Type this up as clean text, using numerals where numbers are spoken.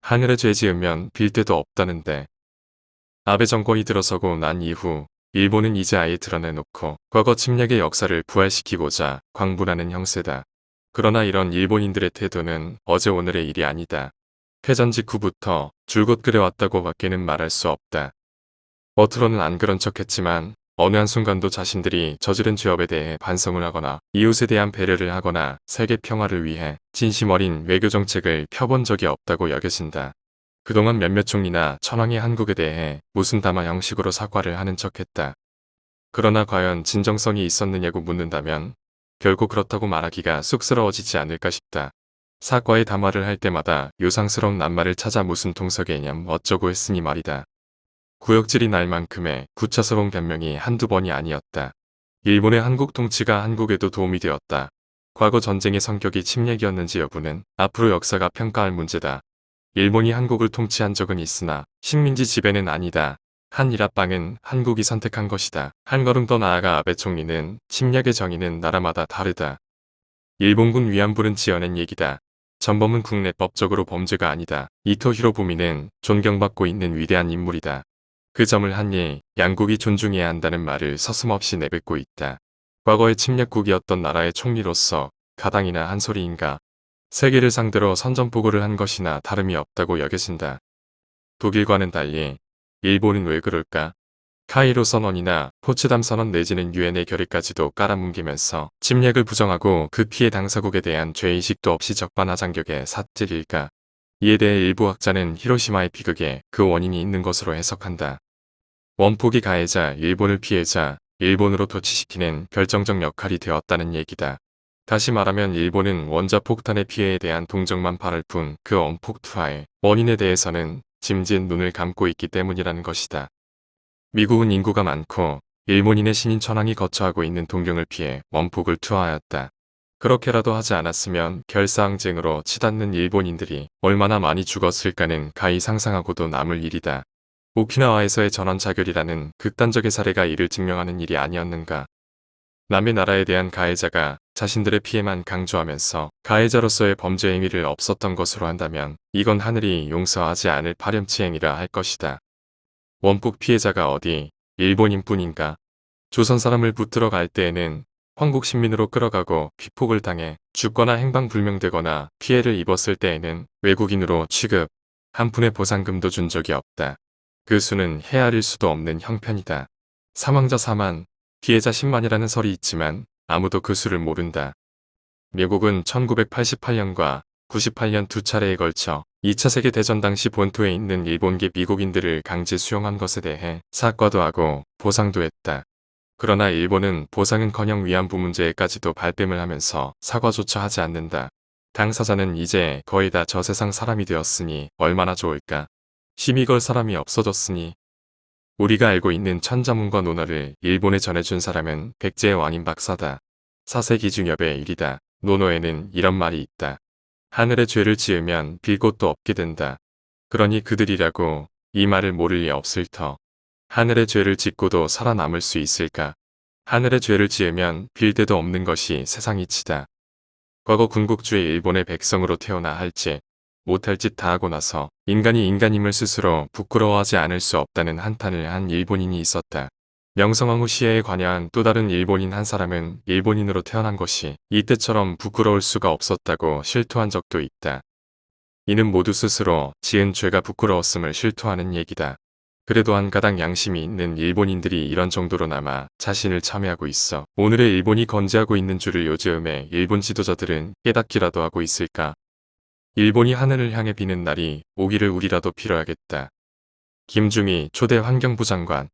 하늘에 죄 지으면 빌 데도 없다는데. 아베 정권이 들어서고 난 이후 일본은 이제 아예 드러내놓고 과거 침략의 역사를 부활시키고자 광분하는 형세다. 그러나 이런 일본인들의 태도는 어제 오늘의 일이 아니다. 패전 직후부터 줄곧 그래왔다고 밖에는 말할 수 없다. 겉으로는 안 그런 척했지만 어느 한순간도 자신들이 저지른 죄업에 대해 반성을 하거나 이웃에 대한 배려를 하거나 세계 평화를 위해 진심 어린 외교 정책을 펴본 적이 없다고 여겨진다. 그동안 몇몇 총리나 천황이 한국에 대해 무슨 담화 형식으로 사과를 하는 척했다. 그러나 과연 진정성이 있었느냐고 묻는다면 결국 그렇다고 말하기가 쑥스러워지지 않을까 싶다. 사과의 담화를 할 때마다 요상스러운 낱말을 찾아 무슨 통서개념 어쩌고 했으니 말이다. 구역질이 날 만큼의 구차스러운 변명이 한두 번이 아니었다. 일본의 한국 통치가 한국에도 도움이 되었다. 과거 전쟁의 성격이 침략이었는지 여부는 앞으로 역사가 평가할 문제다. 일본이 한국을 통치한 적은 있으나 식민지 지배는 아니다. 한일합방은 한국이 선택한 것이다. 한 걸음 더 나아가 아베 총리는 침략의 정의는 나라마다 다르다. 일본군 위안부는 지어낸 얘기다. 전범은 국내법적으로 범죄가 아니다. 이토 히로부미는 존경받고 있는 위대한 인물이다. 그 점을 한일 양국이 존중해야 한다는 말을 서슴없이 내뱉고 있다. 과거의 침략국이었던 나라의 총리로서 가당이나 한 소리인가. 세계를 상대로 선전포고를 한 것이나 다름이 없다고 여겨진다. 독일과는 달리 일본은 왜 그럴까? 카이로 선언이나 포츠담 선언 내지는 유엔의 결의까지도 깔아뭉개면서 침략을 부정하고 그 피해 당사국에 대한 죄의식도 없이 적반하장격의 삿질일까? 이에 대해 일부 학자는 히로시마의 비극에 그 원인이 있는 것으로 해석한다. 원폭이 가해자, 일본을 피해자, 일본으로 도취시키는 결정적 역할이 되었다는 얘기다. 다시 말하면 일본은 원자폭탄의 피해에 대한 동정만 바랄 뿐 그 원폭 투하의 원인에 대해서는 짐짓 눈을 감고 있기 때문이라는 것이다. 미국은 인구가 많고 일본인의 신인 천황이 거처하고 있는 동경을 피해 원폭을 투하하였다. 그렇게라도 하지 않았으면 결사항쟁으로 치닫는 일본인들이 얼마나 많이 죽었을까는 가히 상상하고도 남을 일이다. 오키나와에서의 전원자결이라는 극단적인 사례가 이를 증명하는 일이 아니었는가. 남의 나라에 대한 가해자가 자신들의 피해만 강조하면서 가해자로서의 범죄 행위를 없었던 것으로 한다면 이건 하늘이 용서하지 않을 파렴치 행위라 할 것이다. 원폭 피해자가 어디 일본인뿐인가. 조선 사람을 붙들어 갈 때에는 황국 신민으로 끌어가고 피폭을 당해 죽거나 행방불명되거나 피해를 입었을 때에는 외국인으로 취급, 한 푼의 보상금도 준 적이 없다. 그 수는 헤아릴 수도 없는 형편이다. 사망자 4만, 피해자 10만이라는 설이 있지만 아무도 그 수를 모른다. 미국은 1988년과 98년 두 차례에 걸쳐 2차 세계대전 당시 본토에 있는 일본계 미국인들을 강제 수용한 것에 대해 사과도 하고 보상도 했다. 그러나 일본은 보상은커녕 위안부 문제에까지도 발뺌을 하면서 사과조차 하지 않는다. 당사자는 이제 거의 다 저 세상 사람이 되었으니 얼마나 좋을까. 힘이 걸 사람이 없어졌으니. 우리가 알고 있는 천자문과 논어를 일본에 전해준 사람은 백제의 왕인 박사다. 사세기중엽의 일이다. 논어에는 이런 말이 있다. 하늘에 죄를 지으면 빌 곳도 없게 된다. 그러니 그들이라고 이 말을 모를 리 없을 터. 하늘에 죄를 짓고도 살아남을 수 있을까? 하늘에 죄를 지으면 빌 데도 없는 것이 세상이치다. 과거 군국주의 일본의 백성으로 태어나 할지 못할 짓 다 하고 나서 인간이 인간임을 스스로 부끄러워하지 않을 수 없다는 한탄을 한 일본인이 있었다. 명성황후 시해에 관여한 또 다른 일본인 한 사람은 일본인으로 태어난 것이 이때처럼 부끄러울 수가 없었다고 실토한 적도 있다. 이는 모두 스스로 지은 죄가 부끄러웠음을 실토하는 얘기다. 그래도 한 가닥 양심이 있는 일본인들이 이런 정도로나마 자신을 참회하고 있어 오늘의 일본이 건재하고 있는 줄을 요즘에 일본 지도자들은 깨닫기라도 하고 있을까? 일본이 하늘을 향해 비는 날이 오기를 우리라도 빌어야겠다. 김중희 초대 환경부 장관